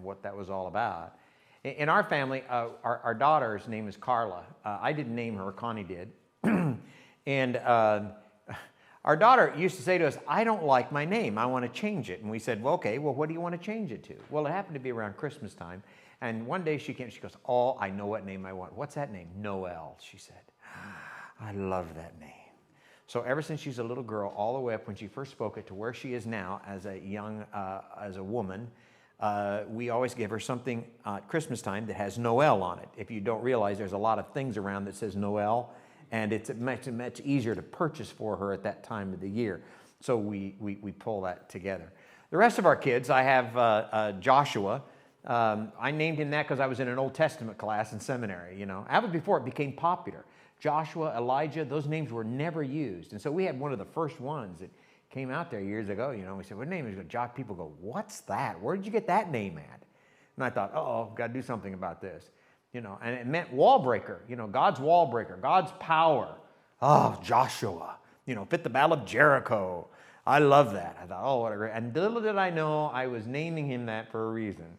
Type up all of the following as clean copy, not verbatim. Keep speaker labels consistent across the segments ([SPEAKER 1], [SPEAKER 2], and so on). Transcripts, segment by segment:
[SPEAKER 1] and what that was all about. In our family, our daughter's name is Carla. I didn't name her, Connie did. And our daughter used to say to us, I don't like my name, I want to change it. And we said, well, okay, well, what do you want to change it to? Well, it happened to be around Christmas time. And one day she came, she goes, oh, I know what name I want. What's that name? Noel, she said. I love that name. So ever since she's a little girl, all the way up when she first spoke it to where she is now as a young, as a woman, we always give her something at Christmas time that has Noel on it. If you don't realize, there's a lot of things around that says Noel, and it's much easier to purchase for her at that time of the year. So we pull that together. The rest of our kids, I have Joshua. I named him that because I was in an Old Testament class in seminary, you know. That was before it became popular. Joshua, Elijah, those names were never used. And so we had one of the first ones that came out there years ago, you know. We said, what name is it? Josh, people go, what's that? Where did you get that name at? And I thought, uh-oh, got to do something about this. You know, and it meant wall breaker, you know, God's wall breaker, God's power. Oh, Joshua, you know, fit the battle of Jericho. I love that. I thought, oh, what a great, and little did I know I was naming him that for a reason.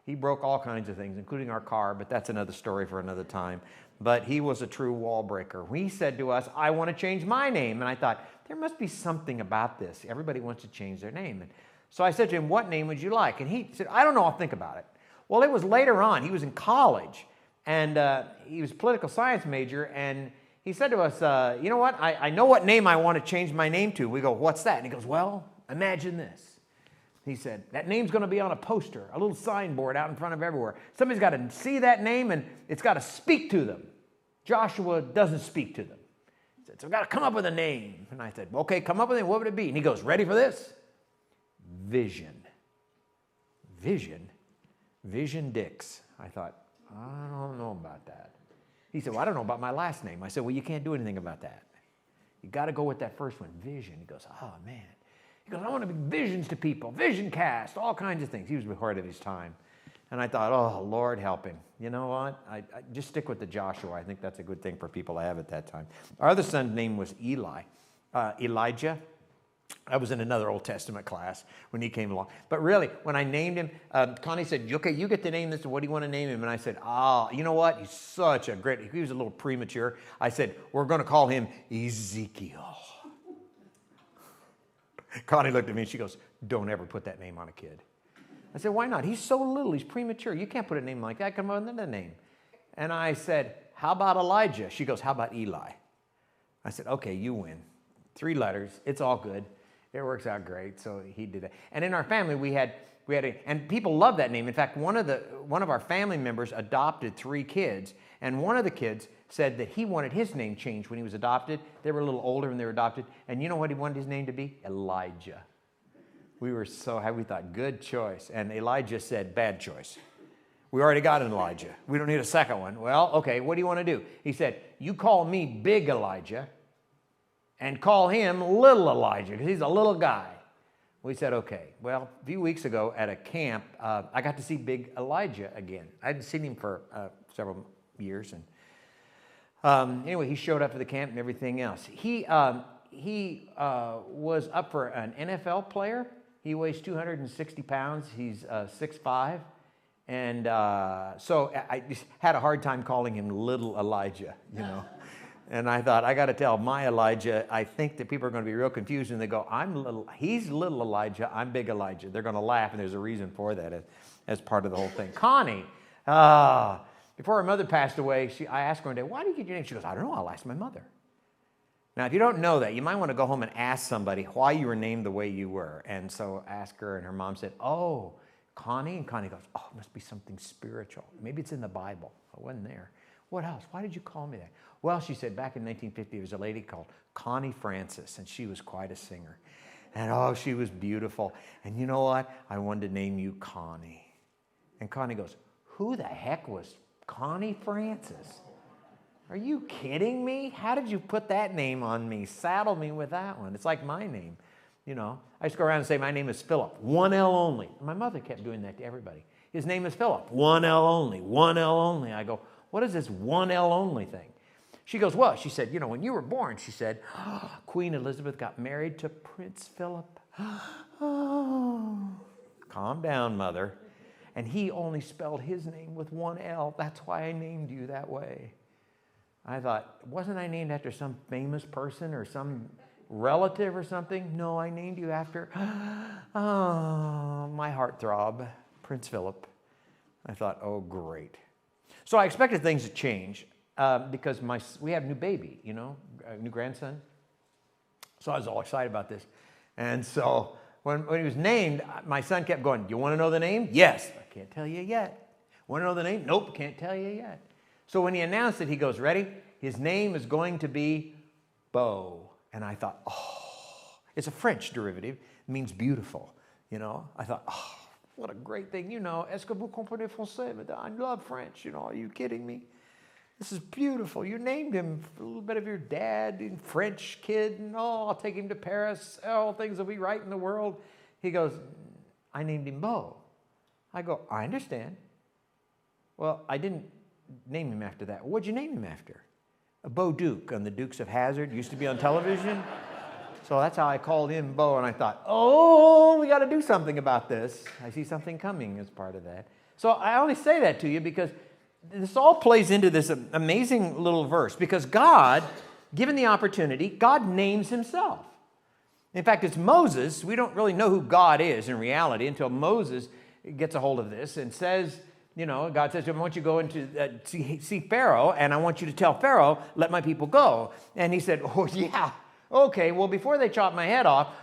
[SPEAKER 1] He broke all kinds of things, including our car, but that's another story for another time. But he was a true wall breaker. He said to us, I want to change my name. And I thought, there must be something about this. Everybody wants to change their name. And so I said to him, what name would you like? And he said, I don't know, I'll think about it. Well, it was later on. He was in college, and he was a political science major, and he said to us, you know what, I know what name I want to change my name to. We go, what's that? And he goes, well, imagine this. He said, that name's going to be on a poster, a little signboard out in front of everywhere. Somebody's got to see that name, and it's got to speak to them. Joshua doesn't speak to them. He said, so we've got to come up with a name. And I said, okay, come up with it. What would it be? And he goes, ready for this? Vision. Vision? Vision Dix. I thought, I don't know about that. He said, well, I don't know about my last name. I said, well, you can't do anything about that. You got to go with that first one, Vision. He goes, oh, man. He goes, I want to be visions to people, vision cast, all kinds of things. He was ahead of his time. And I thought, oh, Lord, help him. You know what? I just stick with the Joshua. I think that's a good thing for people to have at that time. Our other son's name was Elijah. I was in another Old Testament class when he came along. But really, when I named him, Connie said, okay, you get to name this. What do you want to name him? And I said, you know what? He's such a great, he was a little premature. I said, we're going to call him Ezekiel. Connie looked at me and she goes, don't ever put that name on a kid. I said, why not? He's so little, he's premature. You can't put a name like that. Come on, another name. And I said, how about Elijah? She goes, how about Eli? I said, okay, you win. 3 letters, it's all good. It works out great. So he did that. And in our family, we had and people love that name. In fact, one of our family members adopted 3 kids, and one of the kids said that he wanted his name changed when he was adopted. They were a little older when they were adopted. And you know what he wanted his name to be? Elijah. We were so happy. We thought, good choice. And Elijah said, bad choice. We already got an Elijah. We don't need a second one. Well, okay, what do you want to do? He said, you call me Big Elijah and call him Little Elijah because he's a little guy. We said, okay. Well, a few weeks ago at a camp, I got to see Big Elijah again. I hadn't seen him for several years. And anyway, he showed up at the camp and everything else. He was up for an NFL player. He weighs 260 pounds. He's 6'5". And so I just had a hard time calling him Little Elijah, you know. And I thought, I got to tell my Elijah, I think that people are going to be real confused. And they go, he's Little Elijah, I'm Big Elijah. They're going to laugh, and there's a reason for that as part of the whole thing. Connie, before her mother passed away, I asked her one day, why do you get your name? She goes, I don't know, I'll ask my mother. Now, if you don't know that, you might want to go home and ask somebody why you were named the way you were. And so ask her, and her mom said, oh, Connie? And Connie goes, oh, it must be something spiritual. Maybe it's in the Bible. I wasn't there. What else? Why did you call me that? Well, she said, back in 1950, there was a lady called Connie Francis, and she was quite a singer. And oh, she was beautiful. And you know what? I wanted to name you Connie. And Connie goes, who the heck was Connie Francis? Are you kidding me? How did you put that name on me? Saddle me with that one. It's like my name. You know, I used to go around and say, my name is Philip, 1 L only. My mother kept doing that to everybody. His name is Philip, 1 L only, 1 L only. I go, what is this 1 L only thing? She goes, well, she said, you know, when you were born, she said, Queen Elizabeth got married to Prince Philip. Oh, calm down, mother. and he only spelled his name with one L. That's why I named you that way. I thought, wasn't I named after some famous person or some relative or something? No, I named you after, oh, my heartthrob, Prince Philip. I thought, oh, great. So I expected things to change because we have a new baby, a new grandson. So I was all excited about this. And so when he was named, my son kept going, you want to know the name? Yes. I can't tell you yet. Want to know the name? Nope, can't tell you yet. So when he announced it, he goes, ready? His name is going to be Beau. And I thought, oh, it's a French derivative. It means beautiful, I thought, oh, what a great thing. Est-ce que vous comprenez français? I love French, are you kidding me? This is beautiful. You named him for a little bit of your dad, and French kid, and I'll take him to Paris. All things will be right in the world. He goes, I named him Beau. I go, I understand. Well, I didn't name him after that. What'd you name him after? Beau Duke on the Dukes of Hazzard. Used to be on television. So that's how I called him Beau, and I thought, oh, we got to do something about this. I see something coming as part of that. So I only say that to you because this all plays into this amazing little verse, because God, given the opportunity, God names himself. In fact, it's Moses. We don't really know who God is in reality until Moses gets a hold of this and says, God says to him, I want you to go into see Pharaoh, and I want you to tell Pharaoh, let my people go. And he said, oh, yeah, okay, well, before they chop my head off,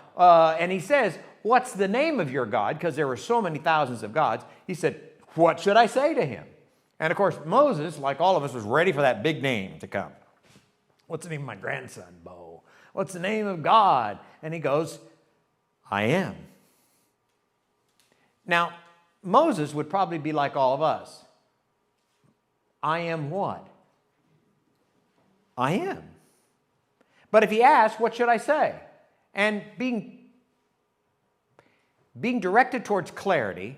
[SPEAKER 1] and he says, what's the name of your God? Because there were so many thousands of gods. He said, what should I say to him? And of course, Moses, like all of us, was ready for that big name to come. What's the name of my grandson, Beau? What's the name of God? And he goes, I am. Now, Moses would probably be like all of us. I am what? I am. But if he asked, what should I say? And being directed towards clarity,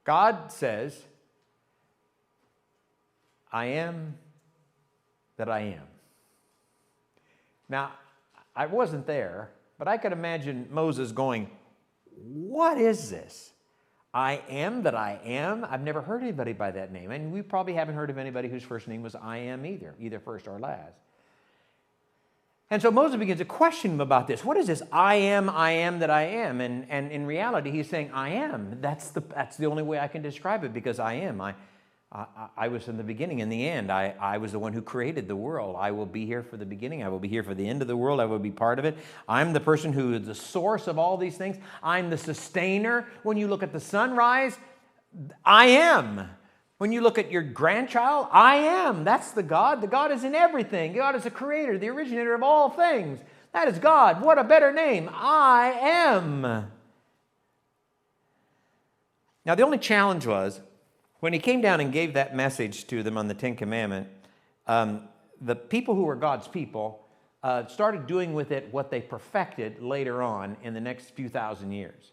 [SPEAKER 1] God says, I am that I am. Now, I wasn't there, but I could imagine Moses going, what is this? I am that I am? I've never heard anybody by that name. And we probably haven't heard of anybody whose first name was I am either first or last. And so Moses begins to question him about this. What is this I am that I am? And in reality, he's saying, I am. That's the only way I can describe it, because I am. I was from the beginning and the end. I was the one who created the world. I will be here for the beginning. I will be here for the end of the world. I will be part of it. I'm the person who is the source of all these things. I'm the sustainer. When you look at the sunrise, I am. When you look at your grandchild, I am. That's the God. The God is in everything. God is the creator, the originator of all things. That is God. What a better name. I am. Now, the only challenge was, when he came down and gave that message to them on the Ten Commandments, the people who were God's people started doing with it what they perfected later on in the next few thousand years.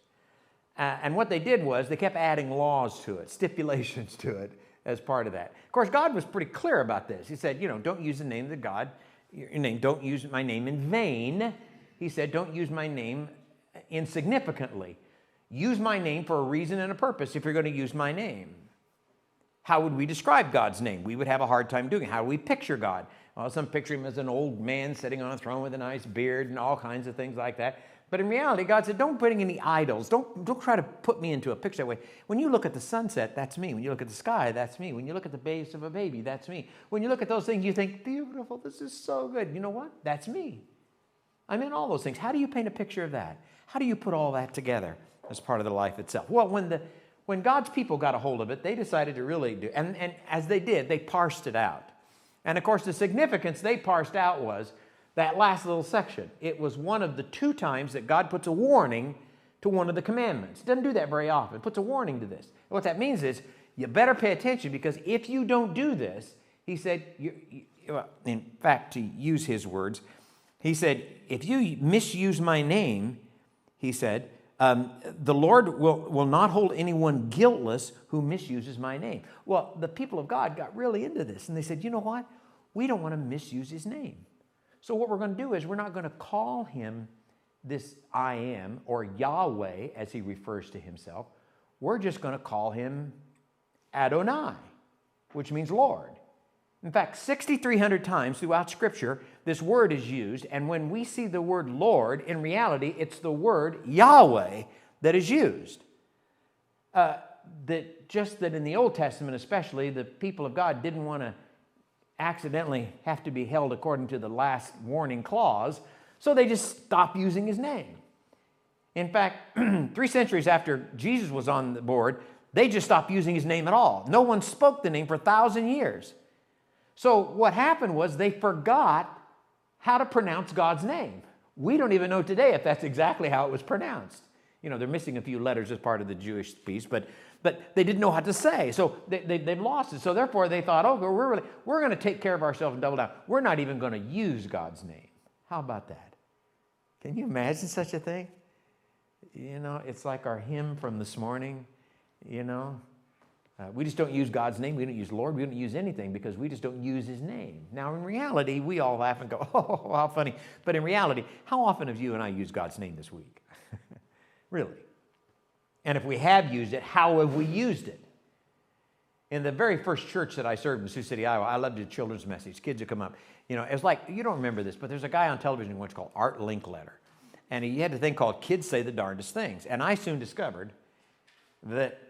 [SPEAKER 1] And what they did was they kept adding laws to it, stipulations to it as part of that. Of course, God was pretty clear about this. He said, don't use the name of the God. Don't use my name in vain. He said, don't use my name insignificantly. Use my name for a reason and a purpose if you're going to use my name. How would we describe God's name? We would have a hard time doing it. How do we picture God? Well, some picture him as an old man sitting on a throne with a nice beard and all kinds of things like that. But in reality, God said, don't bring any idols. Don't try to put me into a picture that way. When you look at the sunset, that's me. When you look at the sky, that's me. When you look at the base of a baby, that's me. When you look at those things, you think, beautiful, this is so good. You know what? That's me. I'm in all those things. How do you paint a picture of that? How do you put all that together as part of the life itself? Well, when God's people got a hold of it, they decided to really do, and as they did, they parsed it out. And of course, the significance they parsed out was that last little section. It was one of the 2 times that God puts a warning to one of the commandments. He doesn't do that very often. Puts a warning to this. And what that means is you better pay attention, because if you don't do this, he said, in fact, to use his words, he said, if you misuse my name, he said, the Lord will not hold anyone guiltless who misuses my name. Well, the people of God got really into this, and they said, you know what? We don't want to misuse his name. So what we're going to do is we're not going to call him this I am, or Yahweh, as he refers to himself. we're just going to call him Adonai, which means Lord. In fact, 6,300 times throughout Scripture, this word is used, and when we see the word Lord, in reality, it's the word Yahweh that is used. That in the Old Testament especially, the people of God didn't want to accidentally have to be held according to the last warning clause, so they just stopped using his name. In fact, 3 centuries after Jesus was on the board, they just stopped using his name at all. No one spoke the name for 1,000 years. So what happened was they forgot how to pronounce God's name. We don't even know today if that's exactly how it was pronounced. You know, they're missing a few letters as part of the Jewish piece, but they didn't know how to say. So they've lost it. So therefore they thought, oh, we're going to take care of ourselves and double down. We're not even going to use God's name. How about that? Can you imagine such a thing? You know, it's like our hymn from this morning, you know. We just don't use God's name. We don't use Lord. We don't use anything because we just don't use his name. Now, in reality, we all laugh and go, oh, how funny. But in reality, how often have you and I used God's name this week? Really? And if we have used it, how have we used it? In the very first church that I served in Sioux City, Iowa, I loved the children's message. Kids would come up. You know, it's like, you don't remember this, but there's a guy on television once called Art Linkletter. And he had a thing called Kids Say the Darndest Things. And I soon discovered that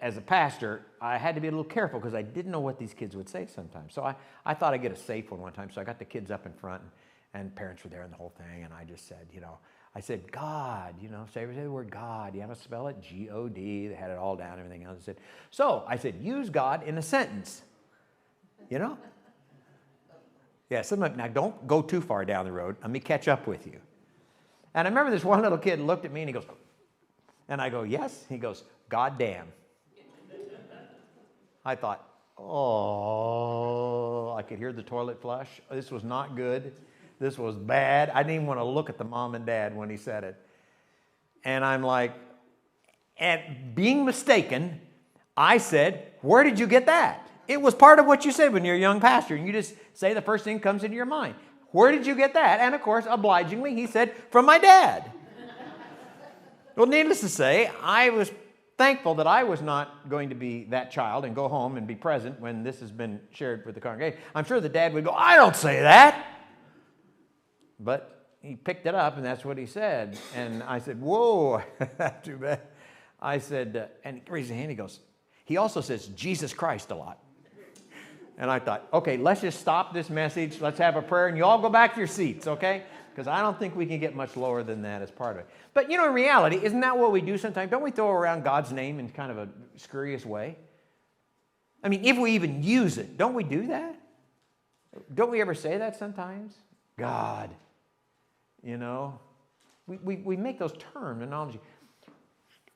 [SPEAKER 1] as a pastor, I had to be a little careful because I didn't know what these kids would say sometimes. So I thought I'd get a safe one time. So I got the kids up in front, and parents were there and the whole thing. And I just said, you know, I said, God, you know, say the word God. You have to spell it G-O-D. They had it all down, everything else. I said, use God in a sentence, you know? Yeah, now don't go too far down the road. Let me catch up with you. And I remember this one little kid looked at me and he goes, and I go, yes? He goes, God damn. I thought, oh, I could hear the toilet flush. This was not good. This was bad. I didn't even want to look at the mom and dad when he said it. And I'm like, and being mistaken, I said, where did you get that? It was part of what you said when you're a young pastor, and you just say the first thing comes into your mind. Where did you get that? And of course, obligingly, he said, from my dad. Well, needless to say, I was thankful that I was not going to be that child and go home and be present when this has been shared with the congregation. I'm sure the dad would go, I don't say that. But he picked it up, and that's what he said. And I said, whoa, that's too bad. I said, and he raised his hand, he goes, he also says Jesus Christ a lot. And I thought, okay, let's just stop this message. Let's have a prayer, and you all go back to your seats, okay? Because I don't think we can get much lower than that as part of it. But, you know, in reality, isn't that what we do sometimes? Don't we throw around God's name in kind of a scurrious way? I mean, if we even use it, don't we do that? Don't we ever say that sometimes? God, you know? We make those terminology.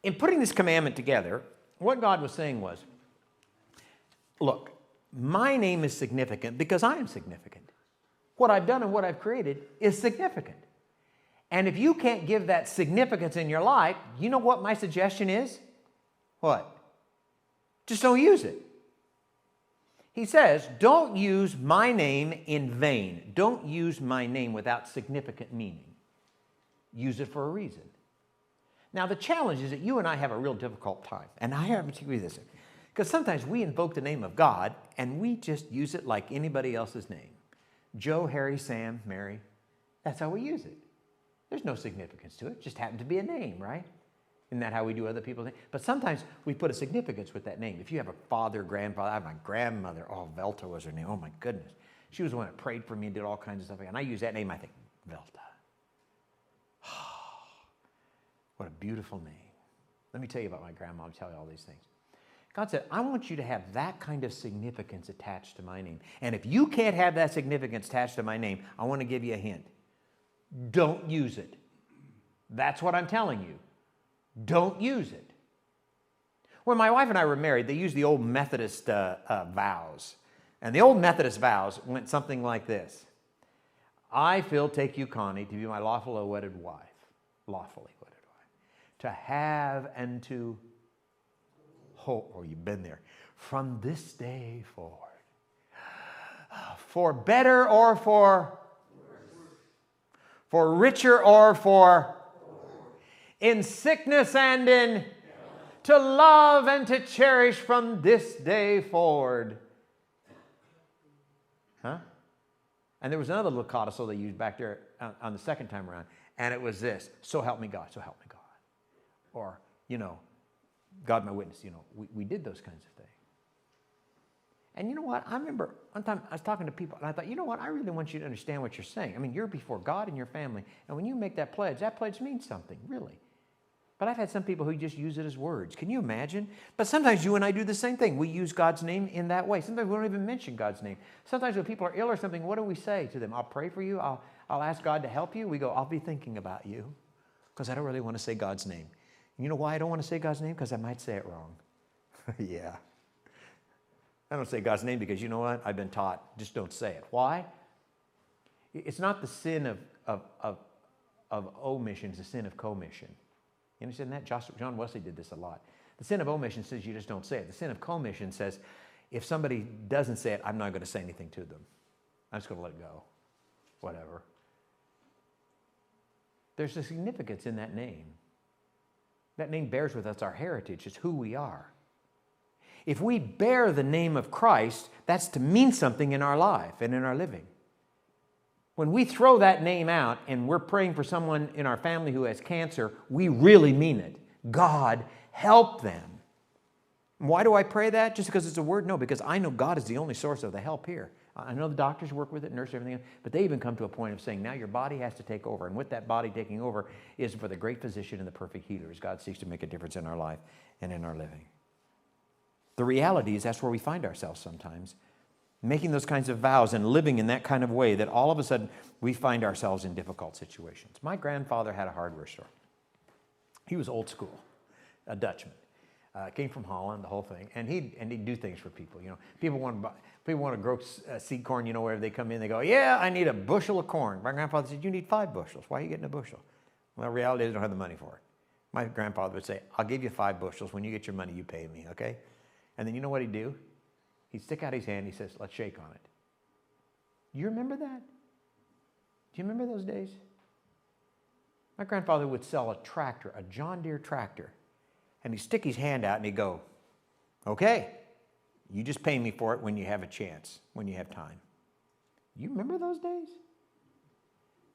[SPEAKER 1] In putting this commandment together, what God was saying was, look, my name is significant because I am significant. What I've done and what I've created is significant. And if you can't give that significance in your life, you know what my suggestion is? What? Just don't use it. He says, don't use my name in vain. Don't use my name without significant meaning. Use it for a reason. Now, the challenge is that you and I have a real difficult time. And I have to agree with this. Because sometimes we invoke the name of God and we just use it like anybody else's name. Joe, Harry, Sam, Mary. That's how we use it. There's no significance to it. It just happened to be a name, right? Isn't that how we do other people's names? But sometimes we put a significance with that name. If you have a father, grandfather, I have my grandmother. Oh, Velta was her name. Oh, my goodness. She was the one that prayed for me and did all kinds of stuff. And I use that name, I think, Velta. What a beautiful name. Let me tell you about my grandma. I'll tell you all these things. God said, I want you to have that kind of significance attached to my name. And if you can't have that significance attached to my name, I want to give you a hint. Don't use it. That's what I'm telling you. Don't use it. When my wife and I were married, they used the old Methodist vows. And the old Methodist vows went something like this. I, Phil, take you, Connie, to be my lawfully wedded wife. Lawfully wedded wife. To have and to hope, or you've been there, from this day forward. For better or for richer or for in sickness and in. to love and to cherish from this day forward. Huh? And there was another little codicil they used back there on the second time around, and it was this: so help me God, so help me God. Or, God my witness, we did those kinds of things. And you know what? I remember one time I was talking to people, and I thought, you know what? I really want you to understand what you're saying. I mean, you're before God and your family, and when you make that pledge means something, really. But I've had some people who just use it as words. Can you imagine? But sometimes you and I do the same thing. We use God's name in that way. Sometimes we don't even mention God's name. Sometimes when people are ill or something, what do we say to them? I'll pray for you. I'll ask God to help you. We go, I'll be thinking about you, because I don't really want to say God's name. And you know why I don't want to say God's name? Because I might say it wrong. Yeah. I don't say God's name because, you know what? I've been taught, just don't say it. Why? It's not the sin of omission, it's the sin of commission. You understand that? John Wesley did this a lot. The sin of omission says you just don't say it. The sin of commission says if somebody doesn't say it, I'm not going to say anything to them. I'm just going to let it go. Whatever. There's a significance in that name. That name bears with us our heritage. It's who we are. If we bear the name of Christ, that's to mean something in our life and in our living. When we throw that name out and we're praying for someone in our family who has cancer, we really mean it. God, help them. Why do I pray that? Just because it's a word? No, because I know God is the only source of the help here. I know the doctors work with it, nurses, everything else, but they even come to a point of saying, now your body has to take over. And with that body taking over is for the great physician and the perfect healer, as God seeks to make a difference in our life and in our living. The reality is that's where we find ourselves sometimes, making those kinds of vows and living in that kind of way that all of a sudden we find ourselves in difficult situations. My grandfather had a hardware store. He was old school, a Dutchman. Came from Holland, the whole thing, and he'd do things for people. People want to grow seed corn. Wherever they come in, they go, "Yeah, I need a bushel of corn." My grandfather said, "You need 5 bushels. Why are you getting a bushel?" Well, the reality is, I don't have the money for it. My grandfather would say, "I'll give you 5 bushels. When you get your money, you pay me, okay?" And then you know what he'd do? He'd stick out his hand. He says, "Let's shake on it." You remember that? Do you remember those days? My grandfather would sell a tractor, a John Deere tractor. And he'd stick his hand out and he'd go, "Okay, you just pay me for it when you have a chance, when you have time." You remember those days?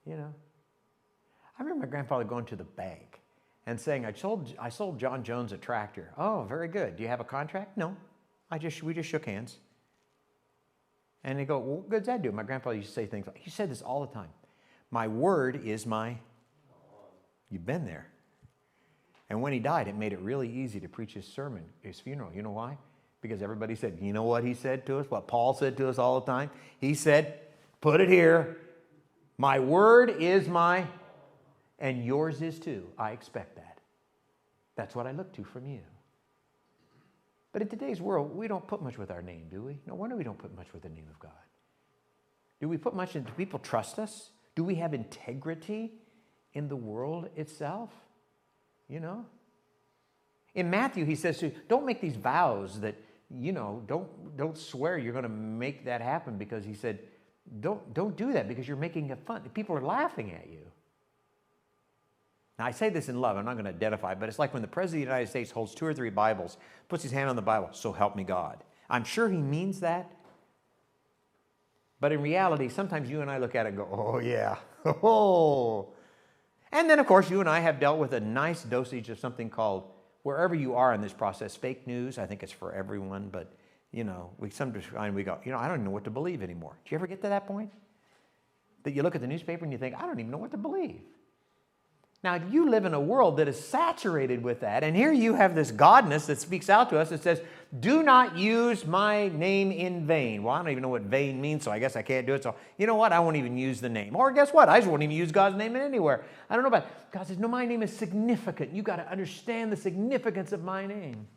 [SPEAKER 1] I remember my grandfather going to the bank and saying, I sold John Jones a tractor. "Oh, very good. Do you have a contract?" "No, we just shook hands." And they go, "Well, what good's that do?" My grandfather used to say things like, he said this all the time, "My word is my..." You've been there. And when he died, it made it really easy to preach his sermon, his funeral. You know why? Because everybody said, you know what he said to us? What Paul said to us all the time? He said, put it here, "My word is my..." And yours is too. I expect that. That's what I look to from you. But in today's world, we don't put much with our name, do we? No wonder we don't put much with the name of God. Do we put much in? Do people trust us? Do we have integrity in the world itself? In Matthew, he says to you, don't make these vows that, don't swear you're going to make that happen, because he said, don't do that because you're making it fun. People are laughing at you. Now, I say this in love. I'm not going to identify, but it's like when the President of the United States holds 2 or 3 Bibles, puts his hand on the Bible, "So help me God." I'm sure he means that. But in reality, sometimes you and I look at it and go, "Oh, yeah. Oh." And then, of course, you and I have dealt with a nice dosage of something called, wherever you are in this process, fake news. I think it's for everyone, but, we sometimes go, I don't even know what to believe anymore. Do you ever get to that point? That you look at the newspaper and you think, I don't even know what to believe. Now, you live in a world that is saturated with that, and here you have this godness that speaks out to us that says, "Do not use my name in vain." Well, I don't even know what vain means, so I guess I can't do it. So, you know what? I won't even use the name. Or guess what? I just won't even use God's name anywhere. I don't know about it. God says, no, my name is significant. You got to understand the significance of my name.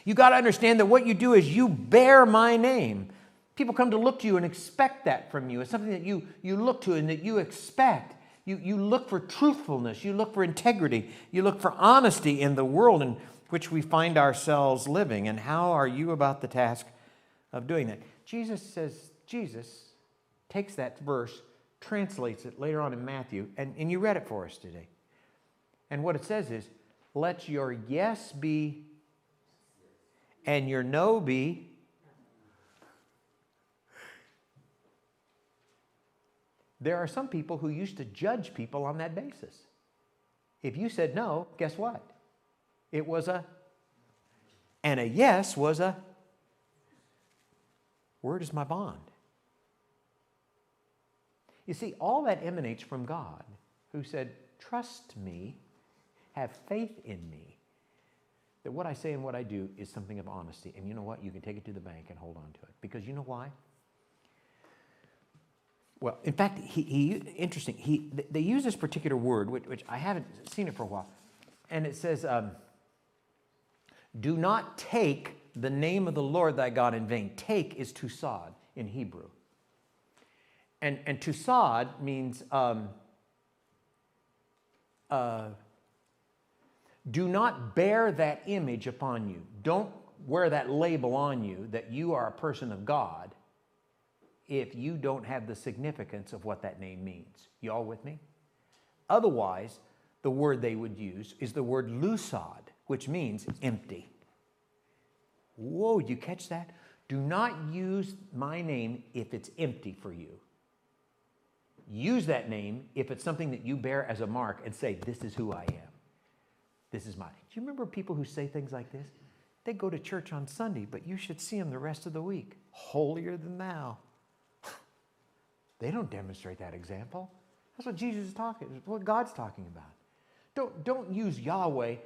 [SPEAKER 1] You got to understand that what you do is you bear my name. People come to look to you and expect that from you. It's something that you look to and that you expect. You look for truthfulness. You look for integrity. You look for honesty in the world in which we find ourselves living. And how are you about the task of doing that? Jesus takes that verse, translates it later on in Matthew, and you read it for us today. And what it says is, let your yes be and your no be. There are some people who used to judge people on that basis. If you said no, guess what? It was a, and a yes was a, where is my bond? You see, all that emanates from God, who said, trust me, have faith in me, that what I say and what I do is something of honesty. And you know what? You can take it to the bank and hold on to it. Because you know why? Well, in fact, interesting. They use this particular word, which I haven't seen it for a while. And it says, do not take the name of the Lord thy God in vain. Take is tusad in Hebrew. And tusad means do not bear that image upon you. Don't wear that label on you that you are a person of God if you don't have the significance of what that name means. You all with me? Otherwise, the word they would use is the word lusad, which means empty. Whoa, you catch that? Do not use my name if it's empty for you. Use that name if it's something that you bear as a mark and say, this is who I am. This is mine. Do you remember people who say things like this? They go to church on Sunday, but you should see them the rest of the week. Holier than thou. They don't demonstrate that example. That's what Jesus is talking, what God's talking about. Don't use Yahweh,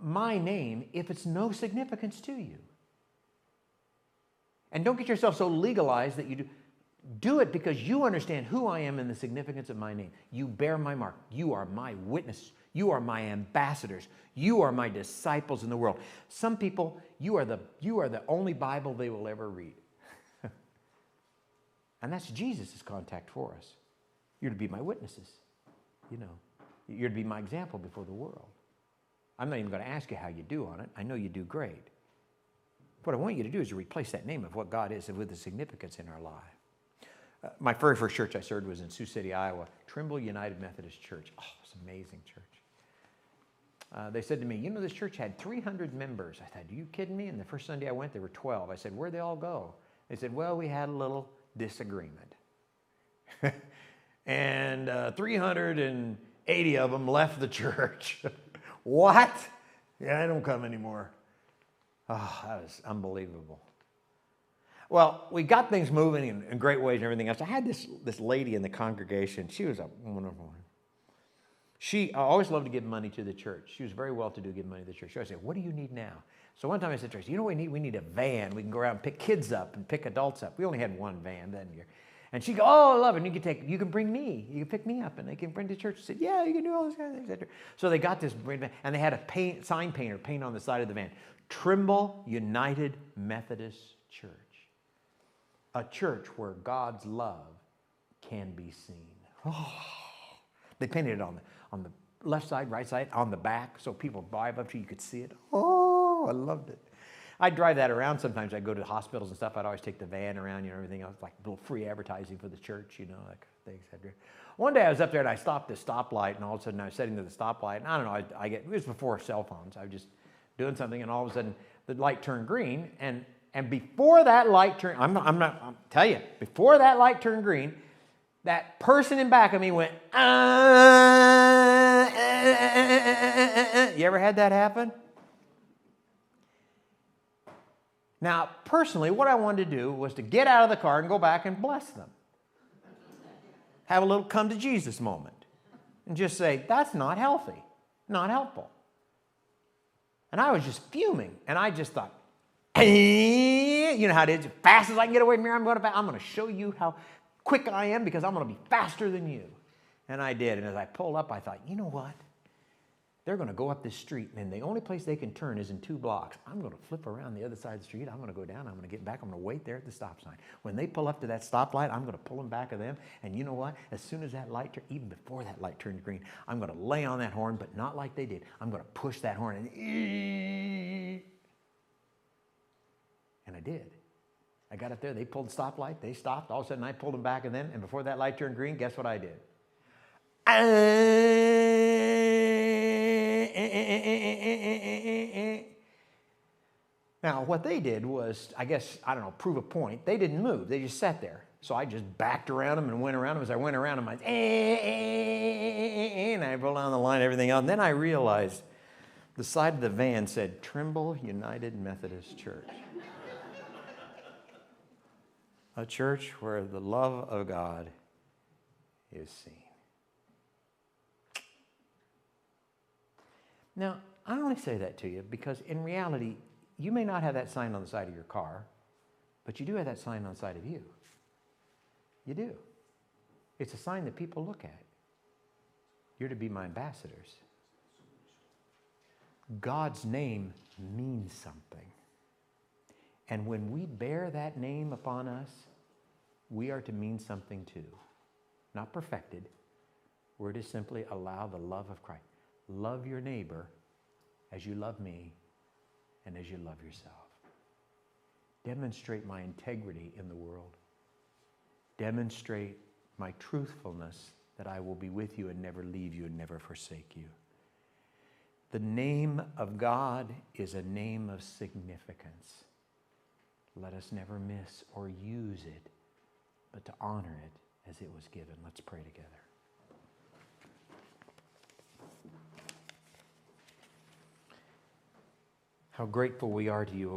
[SPEAKER 1] my name, if it's no significance to you. And don't get yourself so legalized that you do. Do it because you understand who I am and the significance of my name. You bear my mark. You are my witness. You are my ambassadors. You are my disciples in the world. Some people, you are the only Bible they will ever read. And that's Jesus' contact for us. You're to be my witnesses. You know, you're to be my example before the world. I'm not even going to ask you how you do on it. I know you do great. What I want you to do is to replace that name of what God is with the significance in our life. My very first church I served was in Sioux City, Iowa, Trimble United Methodist Church. Oh, it's an amazing church. They said to me, you know, this church had 300 members. I thought, are you kidding me? And the first Sunday I went, there were 12. I said, where'd they all go? They said, well, we had a little disagreement. And 380 of them left the church. What? Yeah, I don't come anymore. Oh, that was unbelievable. Well, we got things moving in great ways and everything else. I had this lady in the congregation. She was a wonderful one. She always loved to give money to the church. She was very well-to-do, give money to the church. She always said, what do you need now? So one time I said to her, you know what we need? We need a van. We can go around and pick kids up and pick adults up. We only had one van that year. And she go, oh, I love it. And you can bring me. You can pick me up and they can bring to church. I said, yeah, you can do all those kind of things. So they got this van and they had a sign painter paint on the side of the van. Trimble United Methodist Church. A church where God's love can be seen. Oh. They painted it on the left side, right side, on the back, so people drive up to you could see it. Oh, I loved it. I'd drive that around sometimes. I'd go to the hospitals and stuff. I'd always take the van around, everything else, like a little free advertising for the church, that kind of things. One day I was up there and I stopped at the stoplight, and all of a sudden I was sitting to the stoplight, and I don't know, it was before cell phones. I was just doing something, and all of a sudden the light turned green, and before that light turned, I'm tell you, before that light turned green, that person in back of me went, You ever had that happen? Now, personally, what I wanted to do was to get out of the car and go back and bless them. Have a little come to Jesus moment. And just say, that's not healthy, not helpful. And I was just fuming. And I just thought, you know how it is, as fast as I can get away from here, I'm going to show you how quick I am because I'm going to be faster than you. And I did. And as I pulled up, I thought, you know what? They're going to go up this street, and the only place they can turn is in 2 blocks. I'm going to flip around the other side of the street. I'm going to go down. I'm going to get back. I'm going to wait there at the stop sign. When they pull up to that stoplight, I'm going to pull them back of them. And you know what? As soon as that light, even before that light turns green, I'm going to lay on that horn, but not like they did. I'm going to push that horn, and I did. I got up there. They pulled the stoplight. They stopped. All of a sudden, I pulled them back of them. And before that light turned green, guess what I did? Now, what they did was, I guess, I don't know, prove a point. They didn't move. They just sat there. So I just backed around them and went around them. As I went around them, and I rolled down the line, everything else. And then I realized the side of the van said, Trimble United Methodist Church. A church where the love of God is seen. Now, I only say that to you because in reality, you may not have that sign on the side of your car, but you do have that sign on the side of you. You do. It's a sign that people look at. You're to be my ambassadors. God's name means something. And when we bear that name upon us, we are to mean something too. Not perfected. We're to simply allow the love of Christ. Love your neighbor as you love me and as you love yourself. Demonstrate my integrity in the world. Demonstrate my truthfulness that I will be with you and never leave you and never forsake you. The name of God is a name of significance. Let us never miss or use it, but to honor it as it was given. Let's pray together. How grateful we are to you, O